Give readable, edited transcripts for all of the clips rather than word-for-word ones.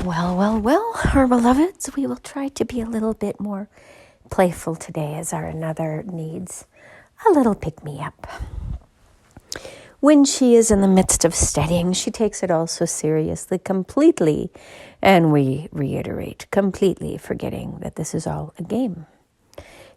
Well, our beloveds, we will try to be a little bit more playful today as our another needs a little pick-me-up. When she is in the midst of studying, she takes it all so seriously, completely, and we reiterate, completely forgetting that this is all a game.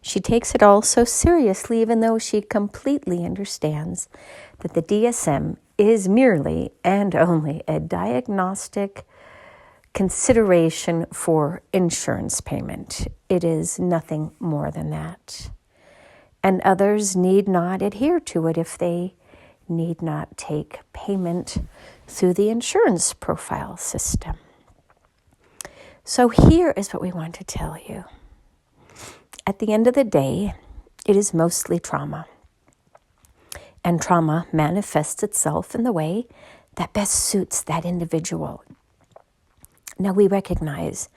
She takes it all so seriously, even though she completely understands that the DSM is merely and only a diagnostic consideration for insurance payment. It is nothing more than that. And others need not adhere to it if they need not take payment through the insurance profile system. So here is what we want to tell you. At the end of the day, it is mostly trauma. And trauma manifests itself in the way that best suits that individual. Now, we recognize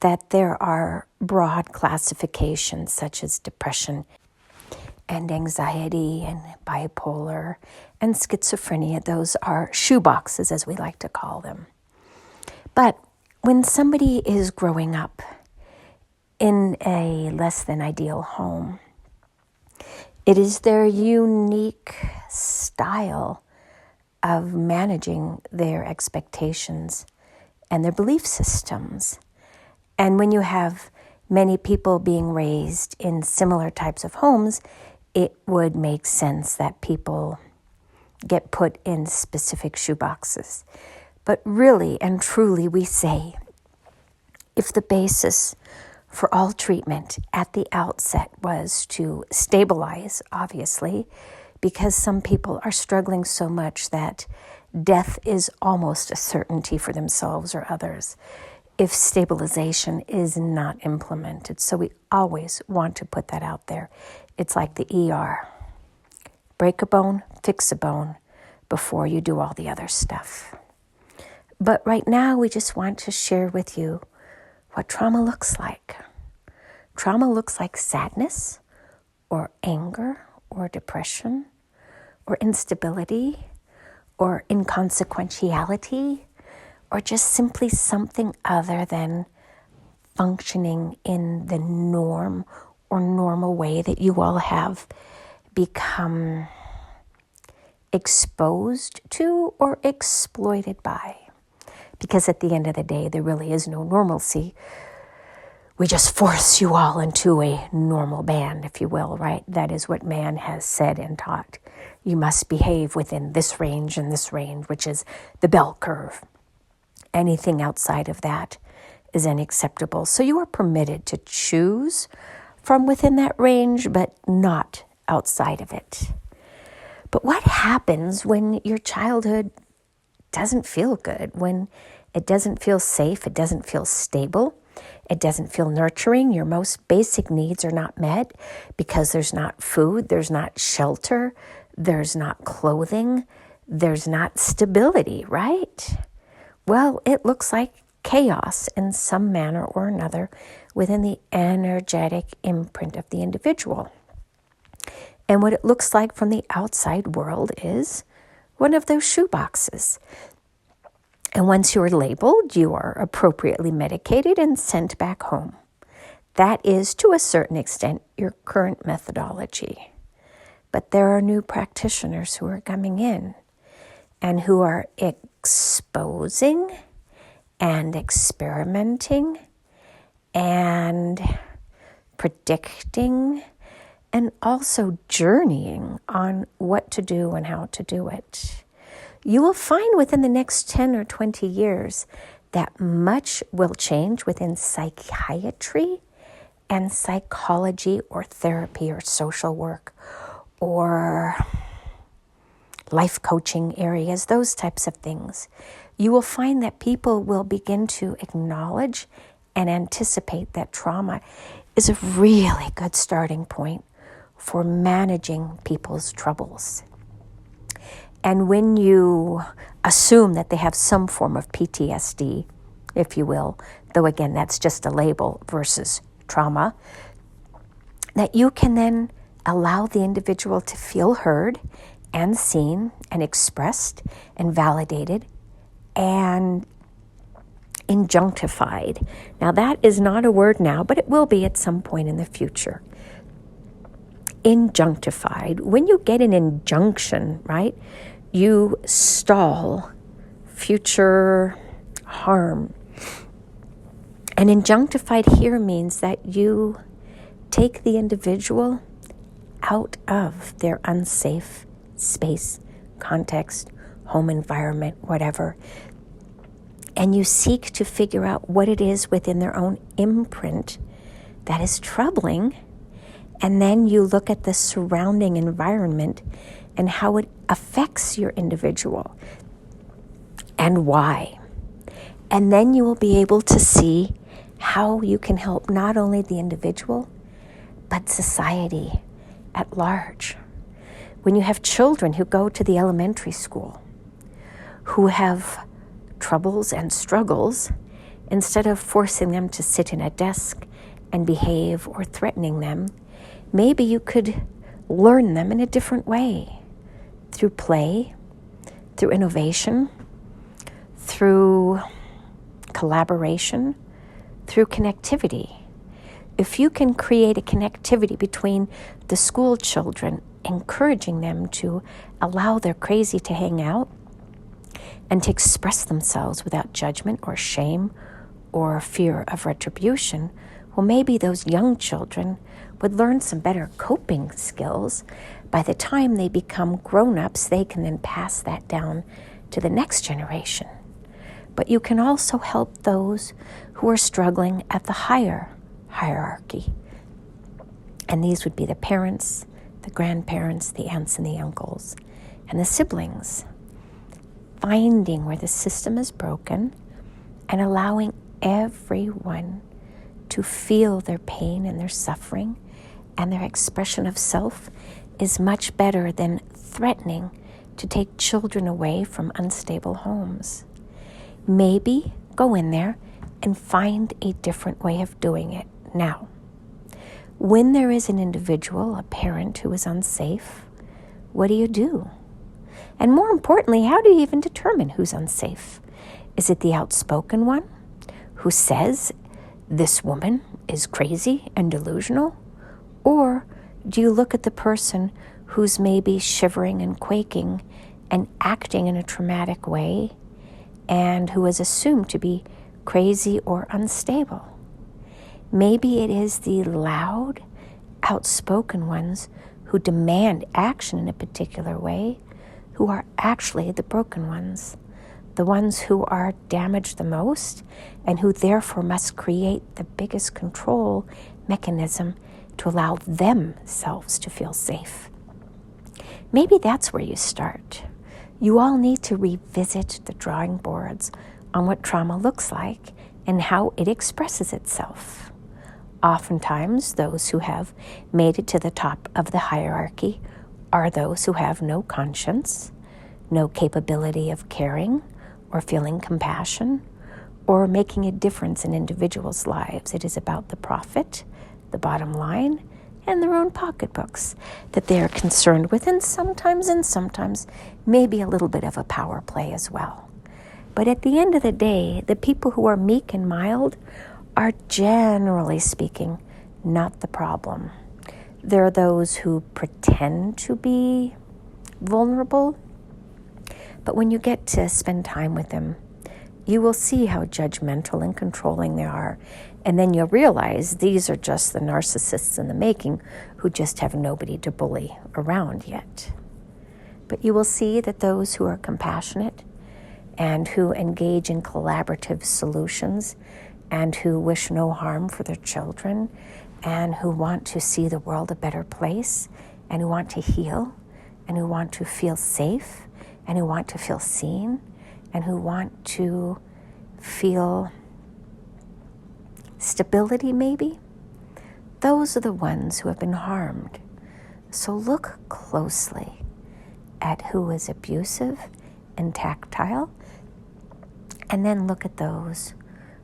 that there are broad classifications such as depression and anxiety and bipolar and schizophrenia. Those are shoeboxes, as we like to call them. But when somebody is growing up in a less than ideal home, it is their unique style of managing their expectations and their belief systems. And when you have many people being raised in similar types of homes, it would make sense that people get put in specific shoeboxes. But really and truly, we say, if the basis for all treatment at the outset was to stabilize, obviously, because some people are struggling so much that death is almost a certainty for themselves or others if stabilization is not implemented. So we always want to put that out there. It's like the ER. Break a bone, fix a bone before you do all the other stuff. But right now, we just want to share with you what trauma looks like. Trauma looks like sadness or anger or depression or instability or inconsequentiality, or just simply something other than functioning in the norm or normal way that you all have become exposed to or exploited by. Because at the end of the day, there really is no normalcy. We just force you all into a normal band, if you will, right? That is what man has said and taught. You must behave within this range and this range, which is the bell curve. Anything outside of that is unacceptable. So you are permitted to choose from within that range, but not outside of it. But what happens when your childhood doesn't feel good, when it doesn't feel safe, it doesn't feel stable, it doesn't feel nurturing, your most basic needs are not met because there's not food, there's not shelter, there's not clothing, there's not stability, right? Well, it looks like chaos in some manner or another within the energetic imprint of the individual. And what it looks like from the outside world is one of those shoeboxes. And once you are labeled, you are appropriately medicated and sent back home. That is, to a certain extent, your current methodology. But there are new practitioners who are coming in and who are exposing and experimenting and predicting and also journeying on what to do and how to do it. You will find within the next 10 or 20 years that much will change within psychiatry and psychology or therapy or social work or life coaching areas, those types of things. You will find that people will begin to acknowledge and anticipate that trauma is a really good starting point for managing people's troubles. And when you assume that they have some form of PTSD, if you will, though again, that's just a label versus trauma, that you can then allow the individual to feel heard and seen and expressed and validated and Injunctified. Now that is not a word now, but it will be at some point in the future. Injunctified. When you get an injunction, right, you stall future harm. And injunctified here means that you take the individual out of their unsafe space, context, home environment, whatever, and you seek to figure out what it is within their own imprint that is troubling, and then you look at the surrounding environment and how it affects your individual and why. And then you will be able to see how you can help not only the individual, but society at large. When you have children who go to the elementary school, who have troubles and struggles, instead of forcing them to sit in a desk and behave or threatening them, maybe you could learn them in a different way, through play, through innovation, through collaboration, through connectivity. If you can create a connectivity between the school children, encouraging them to allow their crazy to hang out and to express themselves without judgment or shame or fear of retribution, well, maybe those young children would learn some better coping skills. By the time they become grown-ups, they can then pass that down to the next generation. But you can also help those who are struggling at the higher hierarchy. And these would be the parents, the grandparents, the aunts and the uncles, and the siblings. Finding where the system is broken and allowing everyone to feel their pain and their suffering and their expression of self is much better than threatening to take children away from unstable homes. Maybe go in there and find a different way of doing it. Now, when there is an individual, a parent who is unsafe, what do? And more importantly, how do you even determine who's unsafe? Is it the outspoken one who says this woman is crazy and delusional? Or do you look at the person who's maybe shivering and quaking and acting in a traumatic way and who is assumed to be crazy or unstable? Maybe it is the loud, outspoken ones who demand action in a particular way, who are actually the broken ones, the ones who are damaged the most, and who therefore must create the biggest control mechanism to allow themselves to feel safe. Maybe that's where you start. You all need to revisit the drawing boards on what trauma looks like and how it expresses itself. Oftentimes, those who have made it to the top of the hierarchy are those who have no conscience, no capability of caring or feeling compassion or making a difference in individuals' lives. It is about the profit, the bottom line, and their own pocketbooks that they are concerned with, and sometimes maybe a little bit of a power play as well. But at the end of the day, the people who are meek and mild are, generally speaking, not the problem. There are those who pretend to be vulnerable, but when you get to spend time with them, you will see how judgmental and controlling they are. And then you'll realize these are just the narcissists in the making who just have nobody to bully around yet. But you will see that those who are compassionate and who engage in collaborative solutions and who wish no harm for their children and who want to see the world a better place and who want to heal and who want to feel safe and who want to feel seen and who want to feel stability maybe, those are the ones who have been harmed. So look closely at who is abusive and tactile, and then look at those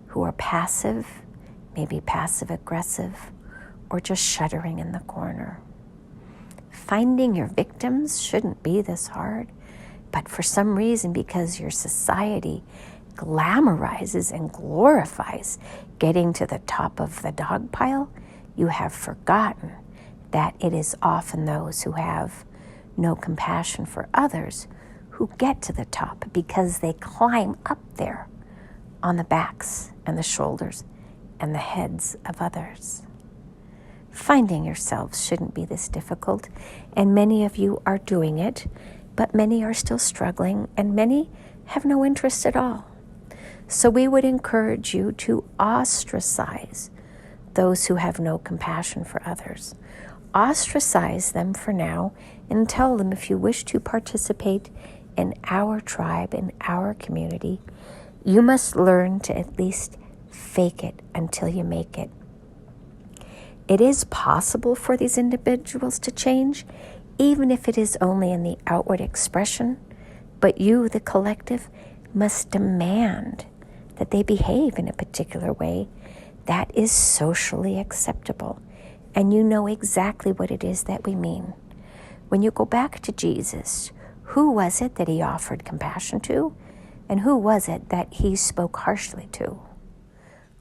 who are passive, maybe passive-aggressive, or just shuddering in the corner. Finding your victims shouldn't be this hard, but for some reason, because your society glamorizes and glorifies getting to the top of the dog pile, you have forgotten that it is often those who have no compassion for others who get to the top because they climb up there on the backs and the shoulders and the heads of others. Finding yourselves shouldn't be this difficult, and many of you are doing it, but many are still struggling, and many have no interest at all. So we would encourage you to ostracize those who have no compassion for others. Ostracize them for now and tell them if you wish to participate in our tribe, in our community, you must learn to at least fake it until you make it. It is possible for these individuals to change, even if it is only in the outward expression, but you, the collective, must demand that they behave in a particular way that is socially acceptable. And you know exactly what it is that we mean. When you go back to Jesus, who was it that he offered compassion to? And who was it that he spoke harshly to?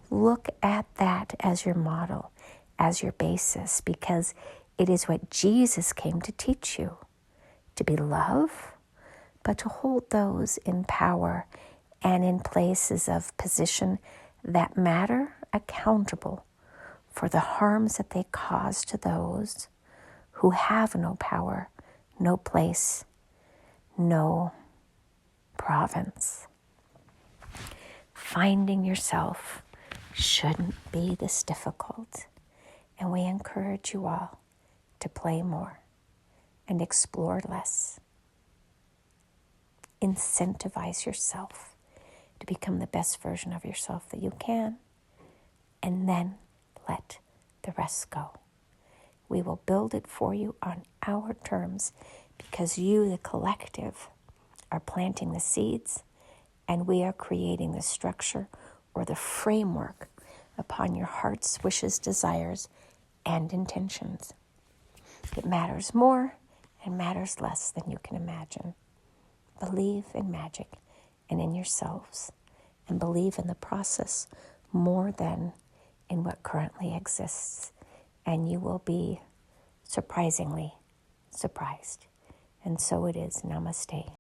Look at that as your model, as your basis, because it is what Jesus came to teach you. To be love, but to hold those in power and in places of position that matter accountable for the harms that they cause to those who have no power, no place, no province. Finding yourself shouldn't be this difficult, and we encourage you all to play more and explore less. Incentivize yourself to become the best version of yourself that you can, and then let the rest go. We will build it for you on our terms because you, the collective, are planting the seeds and we are creating the structure or the framework upon your heart's wishes, desires, and intentions. It matters more and matters less than you can imagine. Believe in magic and in yourselves, and believe in the process more than in what currently exists, and you will be surprisingly surprised. And so it is. Namaste.